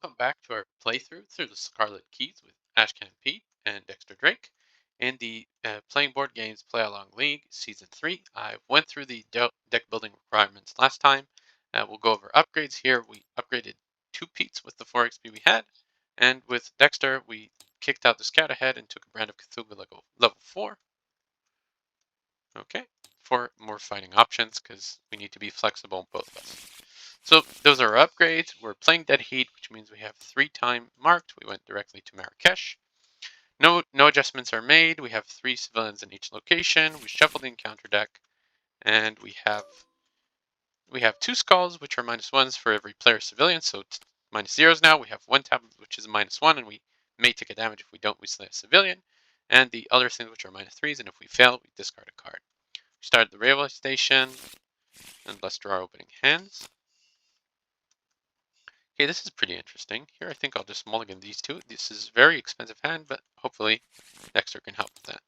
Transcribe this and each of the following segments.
Welcome back to our playthrough through the Scarlet Keys with Ashcan Pete and Dexter Drake in the Playing Board Games Playalong League Season 3. I went through the deck building requirements last time. We'll go over upgrades here. We upgraded 2 Petes with the 4 XP we had, and with Dexter, we kicked out the Scout ahead and took a Brand of Cthulhu level 4. Okay, for more fighting options because we need to be flexible, both of us. So those are our upgrades. We're playing Dead Heat, which means we have 3 time marked. We went directly to Marrakesh. No adjustments are made. We have 3 civilians in each location. We shuffled the encounter deck, and we have 2 skulls, which are -1s for every player civilian. So it's -0s now. We have 1 tab, which is -1, and we may take a damage. If we don't, we slay a civilian. And the other things, which are -3s, and if we fail, we discard a card. We start at the railway station, and let's draw our opening hands. Okay, this is pretty interesting. Here, I think I'll just mulligan these 2. This is a very expensive hand, but hopefully Dexter can help with that.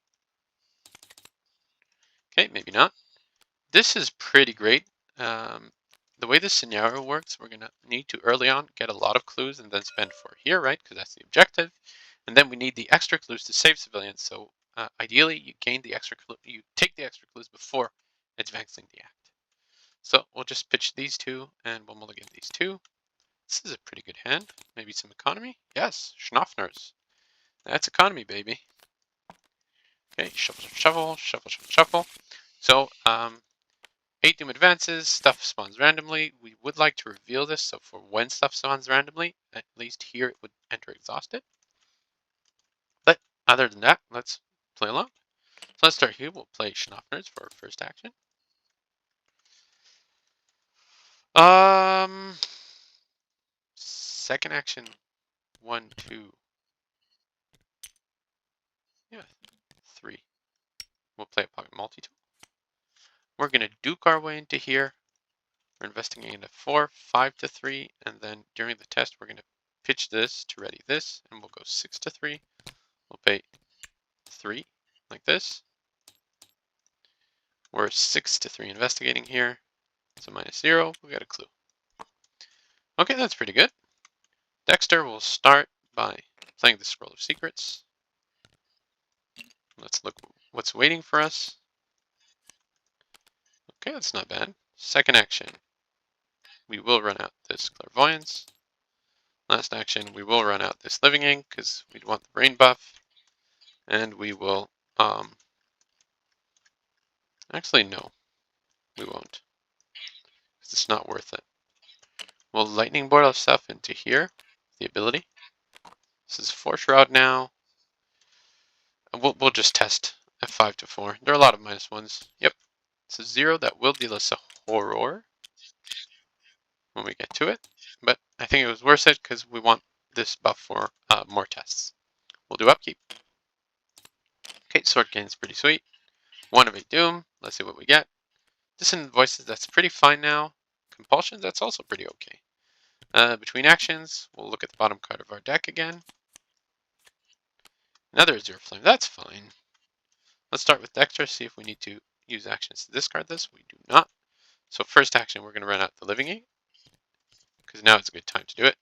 Okay, maybe not. This is pretty great. The way this scenario works, we're going to need to early on get a lot of clues and then spend 4 here, right? Because that's the objective. And then we need the extra clues to save civilians. So ideally, you gain the extra you take the extra clues before advancing the act. So we'll just pitch these 2, and we'll mulligan these 2. This is a pretty good hand. Maybe some economy? Yes, Schnoffners. That's economy, baby. Okay, shuffle, shuffle, shuffle, shuffle, shuffle. So, 8 Doom advances, stuff spawns randomly. We would like to reveal this, so for when stuff spawns randomly, at least here it would enter exhausted. But other than that, let's play along. So let's start here. We'll play Schnoffners for our first action. Second action, 1, 2. Yeah, 3. We'll play a pocket multi-tool. We're going to duke our way into here. We're investing into 4, 5 to 3, and then during the test, we're going to pitch this to ready this, and we'll go 6 to 3. We'll pay 3 like this. We're 6 to 3 investigating here. So -0, we got a clue. Okay, that's pretty good. Dexter will start by playing the Scroll of Secrets. Let's look what's waiting for us. Okay, that's not bad. Second action, we will run out this Clairvoyance. Last action, we will run out this Living Ink because we want the brain buff. And we will, actually no, we won't. Because it's not worth it. We'll lightning board our stuff into here, the ability. This is 4 Shroud now. We'll just test at 5 to 4. There are a lot of -1s. Yep. It's a 0 that will deal us a horror when we get to it. But I think it was worth it because we want this buff for more tests. We'll do upkeep. Okay, Sword Gain's pretty sweet. 1 of 8 Doom. Let's see what we get. Dissonant Voices, that's pretty fine now. Compulsion, that's also pretty okay. Between actions, we'll look at the bottom card of our deck again. Another Azure Flame, that's fine. Let's start with Dexter, see if we need to use actions to discard this. We do not. So first action, we're going to run out the Living Ink, because now it's a good time to do it.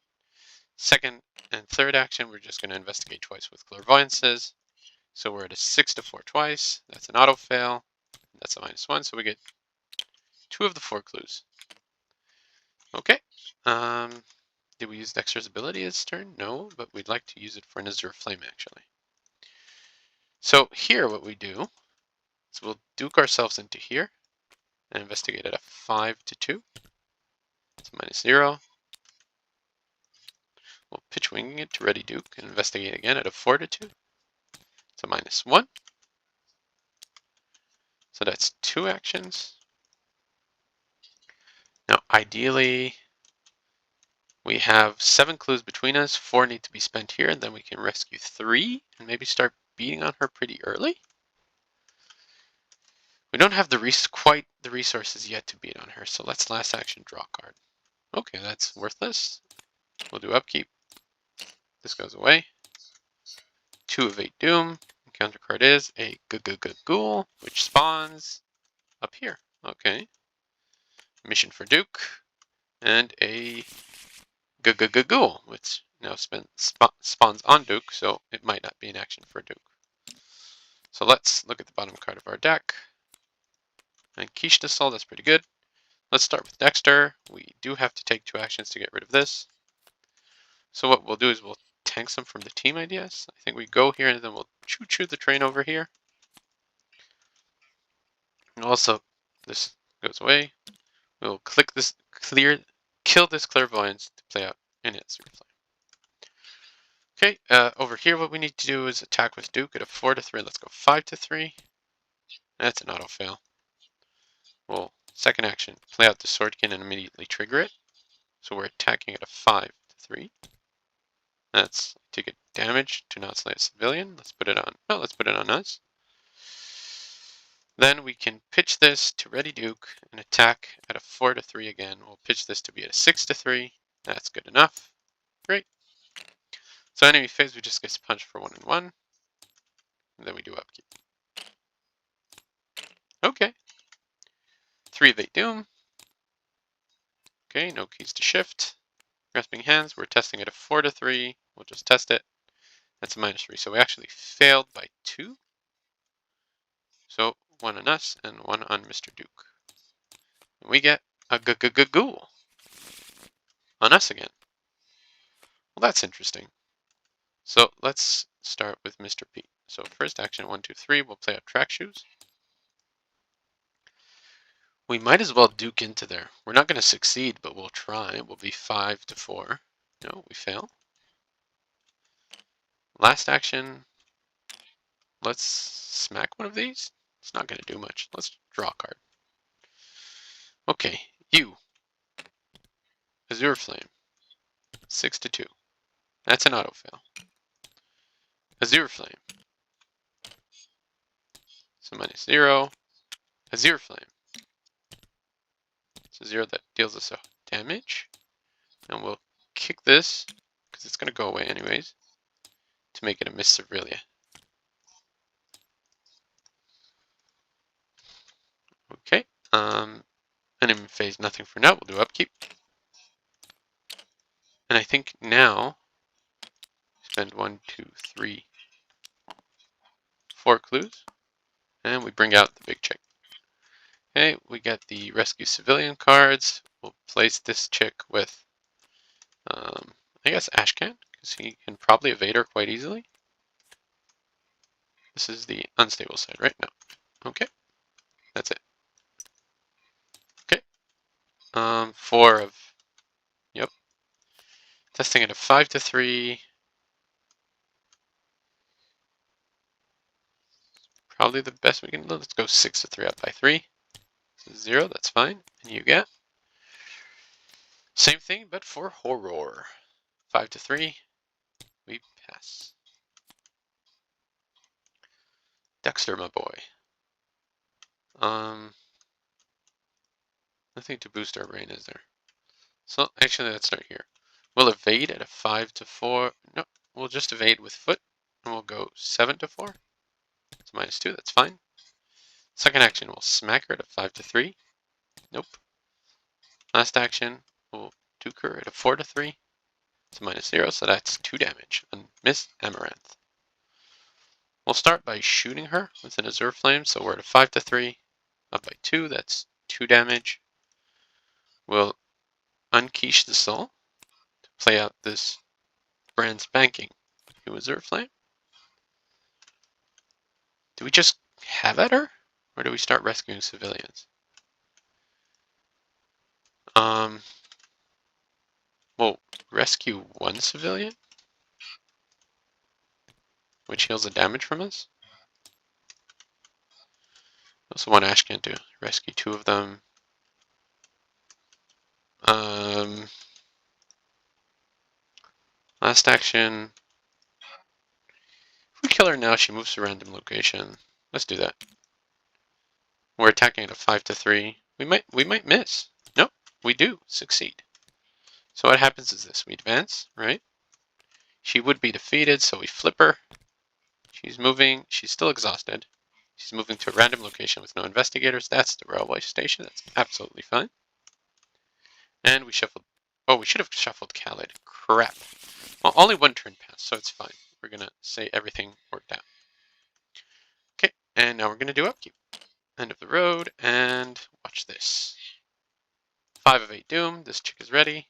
Second and third action, we're just going to investigate twice with Clairvoyances. So we're at a 6 to 4 twice. That's an auto fail. That's a -1, so we get 2 of the 4 clues. Okay. Did we use Dexter's ability this turn? No, but we'd like to use it for an Azure Flame, actually. So here what we do is we'll duke ourselves into here and investigate at a 5 to 2. It's -0. We'll pitch winging it to ready duke and investigate again at a 4 to 2. It's a -1. So that's 2 actions. Now, ideally, we have 7 clues between us. 4 need to be spent here, and then we can rescue 3 and maybe start beating on her pretty early. We don't have quite the resources yet to beat on her, so let's last action draw a card. Okay, that's worthless. We'll do upkeep. This goes away. 2 of 8 Doom. Counter card is a Ghoul, which spawns up here. Okay. Mission for Duke. And a ghoul, which now spawns on Duke, so it might not be an action for Duke. So let's look at the bottom card of our deck. And Quiche de Sol, that's pretty good. Let's start with Dexter. We do have to take 2 actions to get rid of this. So what we'll do is we'll tank some from the team, I guess. I think we go here and then we'll choo-choo the train over here. And also, this goes away. We'll click this kill this clairvoyance to play out in its replay. Okay, over here what we need to do is attack with Duke at a 4-3. Let's go 5-3. That's an auto fail. We'll second action, play out the swordkin and immediately trigger it. So we're attacking at a 5-3. That's take a damage to not slay a civilian. Let's put it on. Oh, let's put it on us. Then we can pitch this to Ready Duke and attack at a 4-3 again. We'll pitch this to be at a 6-3. That's good enough. Great. So enemy phase, we just get punched for 1 and 1. And then we do upkeep. Okay. 3 evade doom. Okay, no keys to shift. Grasping hands, we're testing at a 4-3. We'll just test it. That's a -3. So we actually failed by 2. So 1 on us and 1 on Mr. Duke. And we get a ghoul on us again. Well, that's interesting. So let's start with Mr. P. So first action 1, 2, 3. We'll play out track shoes. We might as well Duke into there. We're not going to succeed, but we'll try. We'll be 5-4. No, we fail. Last action. Let's smack one of these. It's not going to do much. Let's draw a card. Okay, you. Azure Flame. 6-2. That's an auto fail. Azure Flame. So -0. Azure Flame. It's a 0 that deals us a damage. And we'll kick this, because it's going to go away anyways, to make it a Miss Sevilla. Okay. Enemy phase, nothing for now. We'll do upkeep. And I think now, spend 1, 2, 3, 4 clues. And we bring out the big chick. Okay, we got the rescue civilian cards. We'll place this chick with, I guess, Ashcan, because he can probably evade her quite easily. This is the unstable side, right? No. Okay, that's it. Okay, 4 of, yep. Testing at a 5-3. Probably the best we can do. Let's go 6-3 up by 3. 0, that's fine. And you get same thing, but for horror. 5-3, we pass. Dexter, my boy. Nothing to boost our brain, is there? So actually, let's start here. We'll evade at a 5-4. No, we'll just evade with foot, and we'll go 7-4. It's -2. That's fine. Second action, we'll smack her at a 5-3. Nope. Last action, we'll Duke her at a 4-3. It's -0, so that's 2 damage on Miss Amaranth. We'll start by shooting her with an Azure Flame, so we're at a 5-3. Up by 2, that's 2 damage. We'll unquiche the soul to play out this brand spanking new Azure Flame. Do we just have at her? Or do we start rescuing civilians? We'll rescue 1 civilian, which heals the damage from us. We also want Ashcan to rescue 2 of them. Last action. If we kill her now, she moves to a random location. Let's do that. We're attacking at a 5-3. We might miss. Nope, we do succeed. So what happens is this: we advance, right? She would be defeated, so we flip her. She's moving. She's still exhausted. She's moving to a random location with no investigators. That's the railway station. That's absolutely fine. And we shuffle. Oh, we should have shuffled Khaled. Crap. Well, only one turn passed, so it's fine. We're going to say everything worked out. Okay, and now we're going to do upkeep. End of the road, and watch this. 5 of 8 doom. This chick is ready.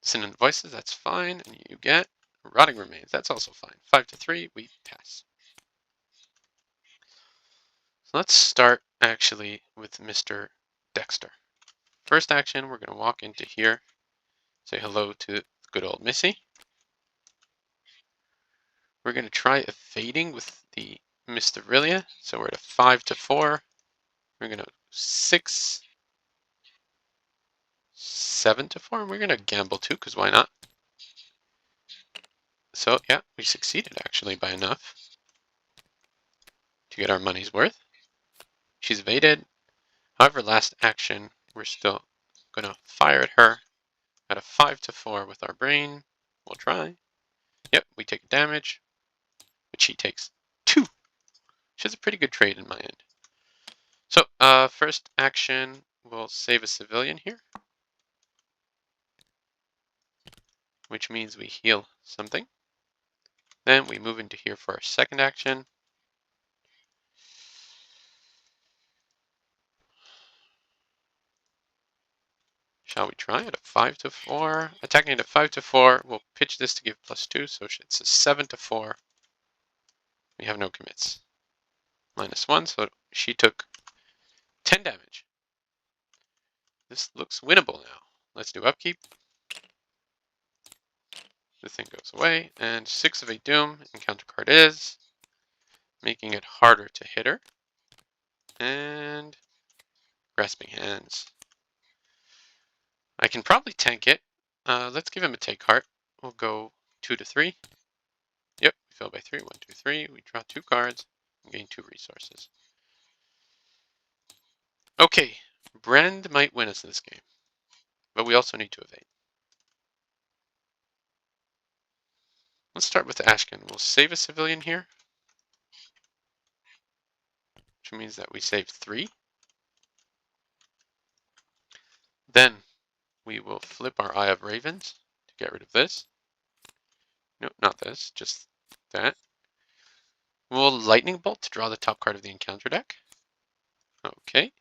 Dissonant voices, that's fine. And you get rotting remains. That's also fine. 5 to 3, we pass. So let's start actually with Mr. Dexter. First action, we're going to walk into here, say hello to good old Missy. We're going to try evading with the Mysteria. So we're at a 5 to 4. We're going to 6, 7 to 4. And we're going to gamble too, because why not? So yeah, we succeeded actually by enough to get our money's worth. She's evaded. However, last action, we're still going to fire at her at a 5 to 4 with our brain. We'll try. Yep, we take damage, but she takes 2. She has a pretty good trade in my end. So first action, we'll save a civilian here, which means we heal something. Then we move into here for our second action. Shall we try at a 5 to 4? Attacking at a 5 to 4, we'll pitch this to give +2, so it's a 7 to 4. We have no commits. -1, so she took 10 damage. This looks winnable now. Let's do upkeep. The thing goes away, and 6 of 8 doom. Encounter card is, making it harder to hit her. And grasping hands. I can probably tank it. Let's give him a take heart. We'll go 2 to 3. Yep, we fell by 3. 1, 2, 3. We draw 2 cards and gain 2 resources. Okay, Brand might win us this game, but we also need to evade. Let's start with Ashcan. We'll save a civilian here, which means that we save 3. Then we will flip our Eye of Ravens to get rid of this. No, not this, just that. We'll Lightning Bolt to draw the top card of the encounter deck. Okay.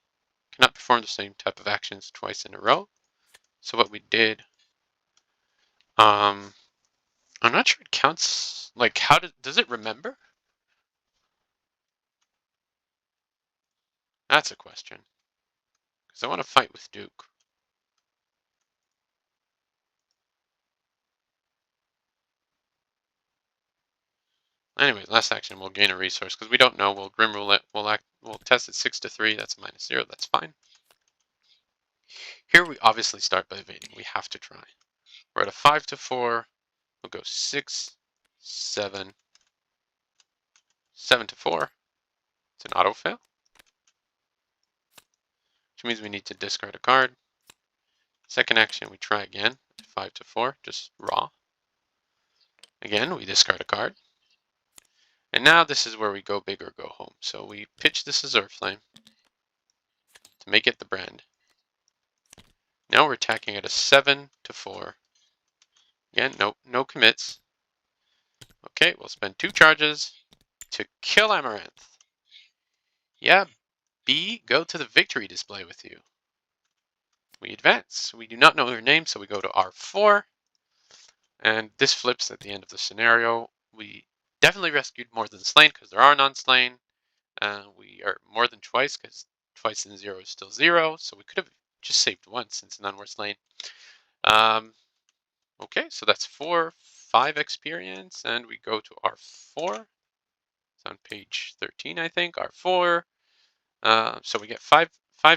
Cannot perform the same type of actions twice in a row. So what we did, I'm not sure it counts, like how does it remember? That's a question. Because I want to fight with Duke. Anyway, last action, we'll gain a resource because we don't know. We'll Grim Roulette. We'll test it 6 to 3. That's a -0. That's fine. Here we obviously start by evading. We have to try. We're at a 5 to 4. We'll go 6, 7, 7 to 4. It's an auto fail, which means we need to discard a card. Second action, we try again. 5 to 4, just raw. Again, we discard a card. And now this is where we go big or go home. So we pitch this Azure Flame to make it the Brand. Now we're attacking at a 7 to 4. Again, no commits. Okay, we'll spend 2 charges to kill Amaranth. Yeah, B, go to the victory display with you. We advance. We do not know her name, so we go to R4. And this flips at the end of the scenario. We definitely rescued more than slain because there are none slain. We are more than twice because twice in 0 is still 0. So we could have just saved once since none were slain. Okay, so that's 5 experience, and we go to R4. It's on page 13, I think. R4. So we get 5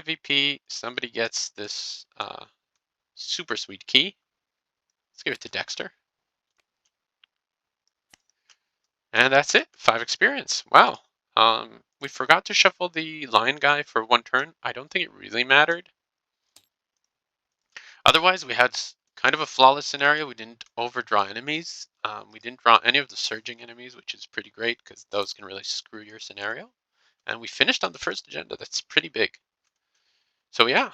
VP. Somebody gets this super sweet key. Let's give it to Dexter. And that's it. 5 experience. Wow. We forgot to shuffle the lion guy for 1 turn. I don't think it really mattered. Otherwise, we had kind of a flawless scenario. We didn't overdraw enemies. We didn't draw any of the surging enemies, which is pretty great because those can really screw your scenario. And we finished on the first agenda. That's pretty big. So yeah.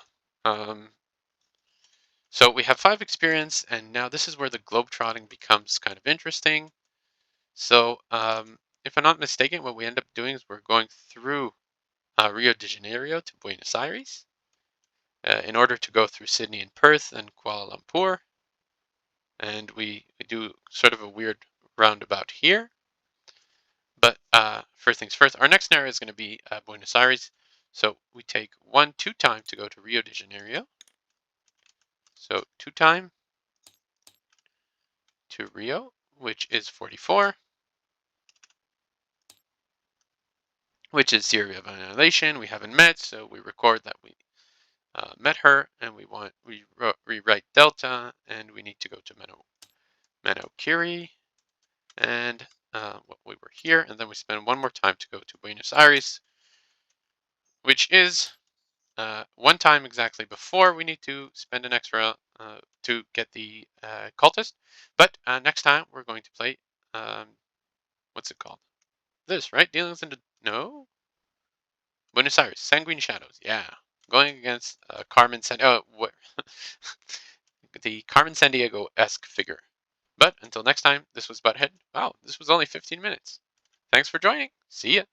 So So we have 5 experience, and now this is where the globetrotting becomes kind of interesting. So if I'm not mistaken, what we end up doing is we're going through Rio de Janeiro to Buenos Aires in order to go through Sydney and Perth and Kuala Lumpur. And we do sort of a weird roundabout here. But first things first, our next scenario is going to be Buenos Aires. So we take 2 time to go to Rio de Janeiro. So 2 time to Rio, which is 44, which is theory of annihilation. We haven't met, so we record that we met her, and we rewrite delta, and we need to go to Manokiri, and we were here, and then we spend 1 more time to go to Buenos Aires, which is 1 time exactly before we need to spend an extra to get the cultist. But next time we're going to play, what's it called? This, right? Dealings into, no? Buenos Aires, Sanguine Shadows, yeah. Going against Carmen what? The Carmen Sandiego-esque figure. But until next time, this was Butthead. Wow, this was only 15 minutes. Thanks for joining. See ya.